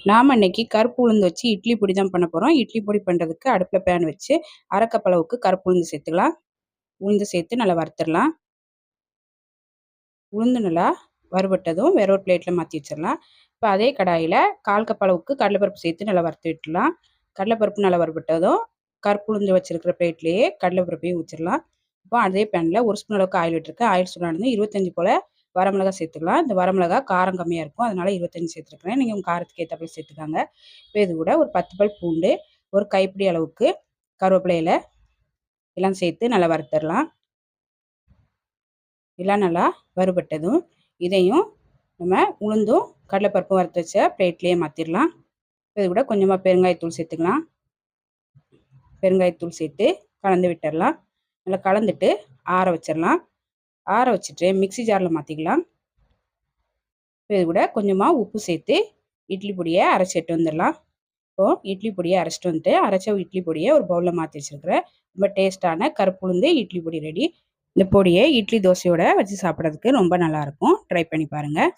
நாம் இன்னைக்கு கருப்பு உளுந்து வச்சு இட்லி பொடி தான் பண்ண போகிறோம். இட்லி பொடி பண்ணுறதுக்கு அடுப்பில் பேன் வச்சு அரை கப் அளவுக்கு கருப்பு உளுந்து சேர்த்துக்கலாம். உளுந்து சேர்த்து நல்லா வறுத்துடலாம். உளுந்து நல்லா வறுபட்டதும் வேற ஒரு பிளேட்டில் மாற்றி வச்சிடலாம். இப்போ அதே கடாயில் 1/4 கப் அளவுக்கு கடலைப்பருப்பு சேர்த்து நல்லா வறுத்து விட்டுடலாம். கடலைப்பருப்பு நல்லா வறுபட்டதும் கருப்பு உளுந்து வச்சிருக்கிற பிளேட்லேயே கடலைப்பருப்பையும் ஊற்றிடலாம். இப்போ அதே பேனில் 1 ஸ்பூன் அளவுக்கு ஆயில் விட்டுருக்கேன். ஆயில் சூடானது 25 போல் வரமிளகா சேர்த்துக்கலாம். இந்த வரமிளகா காரம் கம்மியாக இருக்கும், அதனால் 25 சேர்த்துருக்குறேன். நீங்கள் உங்கள் காரத்துக்கு ஏற்றபடி சேர்த்துக்காங்க. இப்போ இது கூட ஒரு 10 பல் பூண்டு, ஒரு கைப்பிடி அளவுக்கு கருவேப்பிலை இலை எல்லாம் சேர்த்து நல்லா வறுத்துடலாம். எல்லாம் நல்லா வறுபட்டதும் இதையும் நம்ம உளுந்தும் கடலைப்பருப்பும் வறுத்து வச்ச பிளேட்லேயே மாற்றிடலாம். இது கூட கொஞ்சமாக பெருங்காயத்தூள் சேர்த்துக்கலாம். பெருங்காயத்தூள் சேர்த்து கலந்து விட்டுடலாம். நல்லா கலந்துட்டு ஆற வச்சிடலாம். ஆற வச்சுட்டு மிக்ஸி ஜாரில் மாற்றிக்கலாம். இது கூட கொஞ்சமாக உப்பு சேர்த்து இட்லி பொடியை அரைச்சிட்டு வந்துடலாம். இப்போது இட்லி பொடியை அரைச்சிட்டு வந்துட்டு அரைச்ச இட்லி பொடியை ஒரு பவுலில் மாற்றி வச்சுருக்கிறேன். ரொம்ப டேஸ்ட்டான கருப்பு உளுந்து இட்லி பொடி ரெடி. இந்த பொடியை இட்லி தோசையோட வச்சு சாப்பிட்றதுக்கு ரொம்ப நல்லாயிருக்கும். ட்ரை பண்ணி பாருங்கள்.